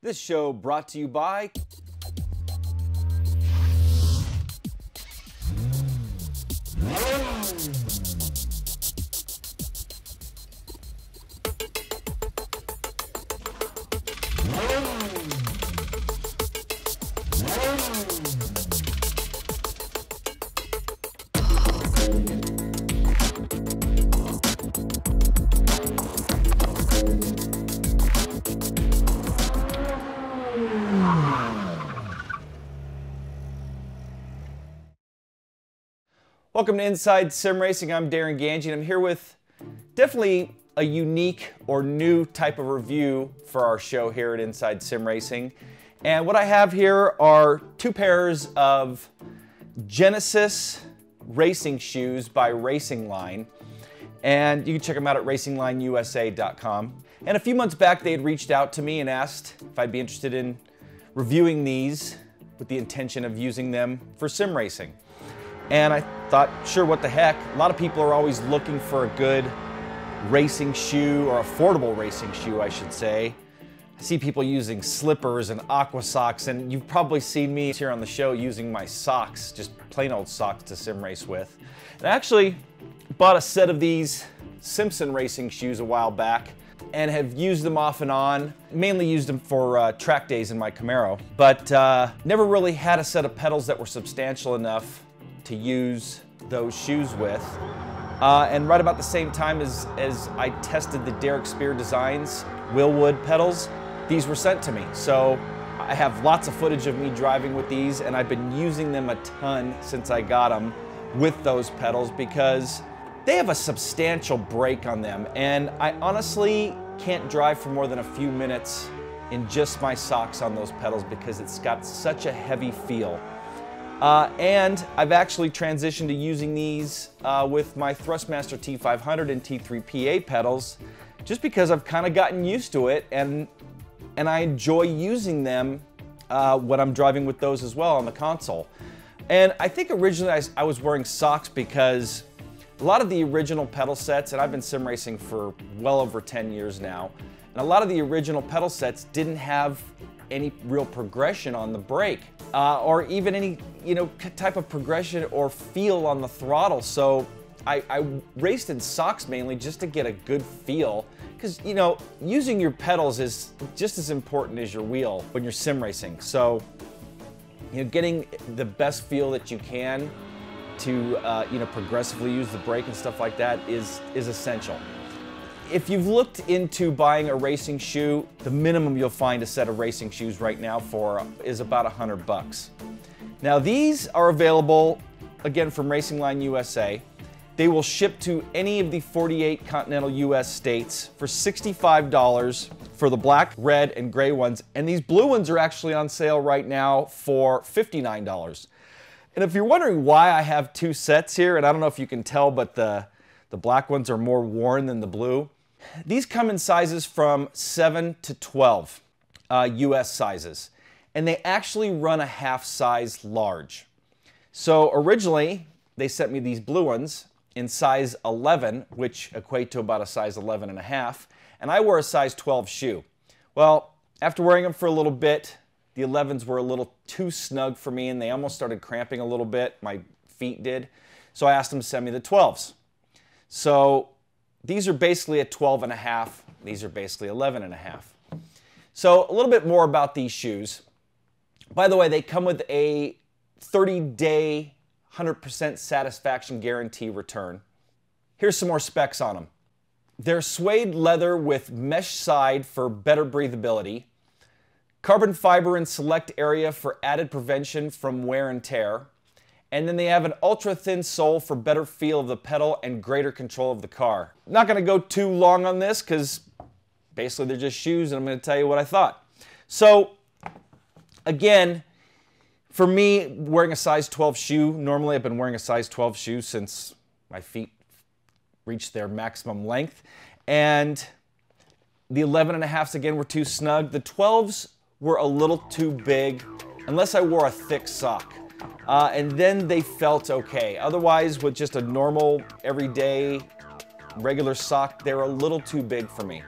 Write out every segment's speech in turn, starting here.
This show brought to you by Welcome to Inside Sim Racing. I'm Darin and I'm here with definitely a unique or new type of review for our show here at Inside Sim Racing. And what I have here are two pairs of Genesis racing shoes by Racing Line. And you can check them out at racinglineusa.com. And a few months back, they had reached out to me and asked if I'd be interested in reviewing these with the intention of using them for sim racing. And I thought, sure, what the heck? A lot of people are always looking for a good racing shoe, or affordable racing shoe, I should say. I see people using slippers and aqua socks, and you've probably seen me here on the show using my socks, just plain old socks to sim race with. And I actually bought a set of these Simpson racing shoes a while back and have used them off and on, mainly used them for track days in my Camaro, but never really had a set of pedals that were substantial enough to use those shoes with. And right about the same time as I tested the Derek Spear Designs Wilwood pedals, these were sent to me. So I have lots of footage of me driving with these, and I've been using them a ton since I got them with those pedals because they have a substantial brake on them. And I honestly can't drive for more than a few minutes in just my socks on those pedals because it's got such a heavy feel. And I've actually transitioned to using these with my Thrustmaster T500 and T3PA pedals just because I've kind of gotten used to it, and I enjoy using them when I'm driving with those as well on the console. And I think originally I was wearing socks because a lot of the original pedal sets, and I've been sim racing for well over 10 years now, and a lot of the original pedal sets didn't have any real progression on the brake, or even any type of progression or feel on the throttle. So I raced in socks mainly just to get a good feel, because using your pedals is just as important as your wheel when you're sim racing. So getting the best feel that you can to progressively use the brake and stuff like that is essential. If you've looked into buying a racing shoe, the minimum you'll find a set of racing shoes right now for is about $100. Now these are available, again, from Racing Line USA. They will ship to any of the 48 continental US states for $65 for the black, red, and gray ones. And these blue ones are actually on sale right now for $59. And if you're wondering why I have two sets here, and I don't know if you can tell, but the black ones are more worn than the blue. These come in sizes from 7 to 12 US sizes, and they actually run a half size large. So originally they sent me these blue ones in size 11, which equate to about a size 11 and a half, and I wear a size 12 shoe. Well, after wearing them for a little bit, the 11s were a little too snug for me, and they almost started cramping a little bit. My feet did. So I asked them to send me the 12s. So these are basically a 12 and a half. These are basically 11 and a half. So a little bit more about these shoes. By the way, they come with a 30-day 100% satisfaction guarantee return. Here's some more specs on them. They're suede leather with mesh side for better breathability, carbon fiber in select area for added prevention from wear and tear, and then they have an ultra-thin sole for better feel of the pedal and greater control of the car. I'm not going to go too long on this because basically they're just shoes, and I'm going to tell you what I thought. So again, for me, wearing a size 12 shoe, normally I've been wearing a size 12 shoe since my feet reached their maximum length, and the 11 and a halves again were too snug. The 12s were a little too big unless I wore a thick sock. And then they felt okay. Otherwise, with just a normal, everyday, regular sock, they're a little too big for me.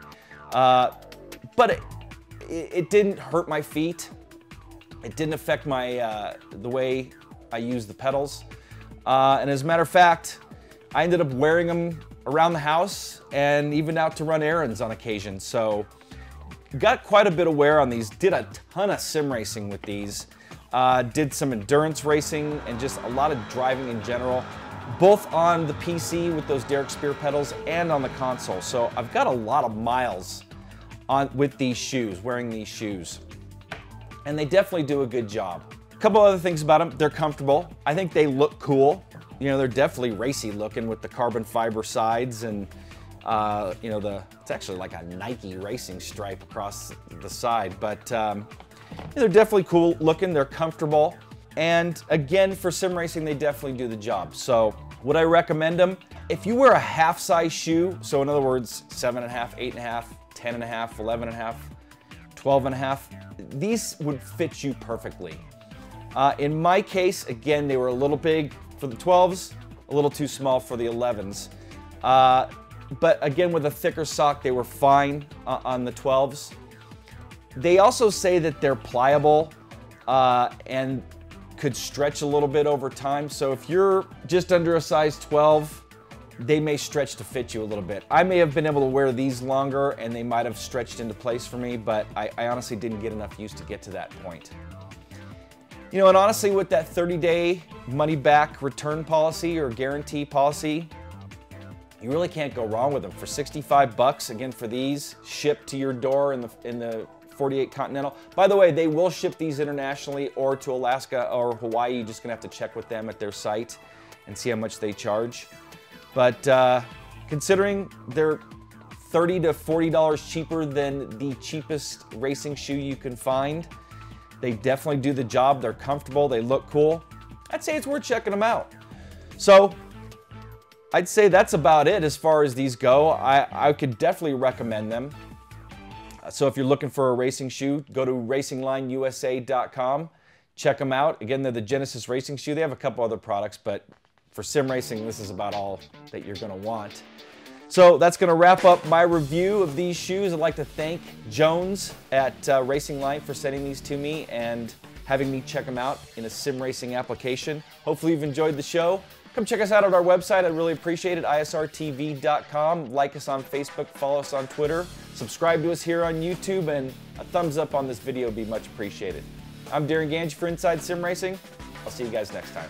But it didn't hurt my feet. It didn't affect my the way I use the pedals. And as a matter of fact, I ended up wearing them around the house and even out to run errands on occasion. So got quite a bit of wear on these. Did a ton of sim racing with these. Did some endurance racing and just a lot of driving in general, both on the PC with those Derek Spear pedals and on the console. So I've got a lot of miles with these shoes, wearing these shoes. And they definitely do a good job. A couple other things about them. They're comfortable. I think they look cool. You know, they're definitely racy looking with the carbon fiber sides and you know, it's actually like a Nike racing stripe across the side, but they're definitely cool looking, they're comfortable, and again, for sim racing, they definitely do the job. So would I recommend them? If you wear a half size shoe, so in other words, 7.5, 8.5, 10.5, 11.5, 12.5, these would fit you perfectly. In my case, again, they were a little big for the 12s, a little too small for the 11s. But again, with a thicker sock, they were fine on the 12s. They also say that they're pliable and could stretch a little bit over time. So if you're just under a size 12, they may stretch to fit you a little bit. I may have been able to wear these longer and they might have stretched into place for me, but I honestly didn't get enough use to get to that point. You know, and honestly, with that 30-day money-back return policy or guarantee policy, you really can't go wrong with them. For 65 bucks, again, for these, shipped to your door in the 48 Continental. By the way, they will ship these internationally or to Alaska or Hawaii. You're just gonna have to check with them at their site and see how much they charge. But considering they're $30 to $40 cheaper than the cheapest racing shoe you can find, they definitely do the job. They're comfortable, they look cool. I'd say it's worth checking them out. So I'd say that's about it as far as these go. I could definitely recommend them. So if you're looking for a racing shoe, go to racinglineusa.com. Check them out. Again, they're the Genesis racing shoe. They have a couple other products, but for sim racing, this is about all that you're gonna want. So that's gonna wrap up my review of these shoes. I'd like to thank Jones at Racing Line for sending these to me and having me check them out in a sim racing application. Hopefully you've enjoyed the show. Come check us out at our website. I'd really appreciate it, isrtv.com. Like us on Facebook, follow us on Twitter, subscribe to us here on YouTube, and a thumbs up on this video would be much appreciated. I'm Darin Ganji for Inside Sim Racing. I'll see you guys next time.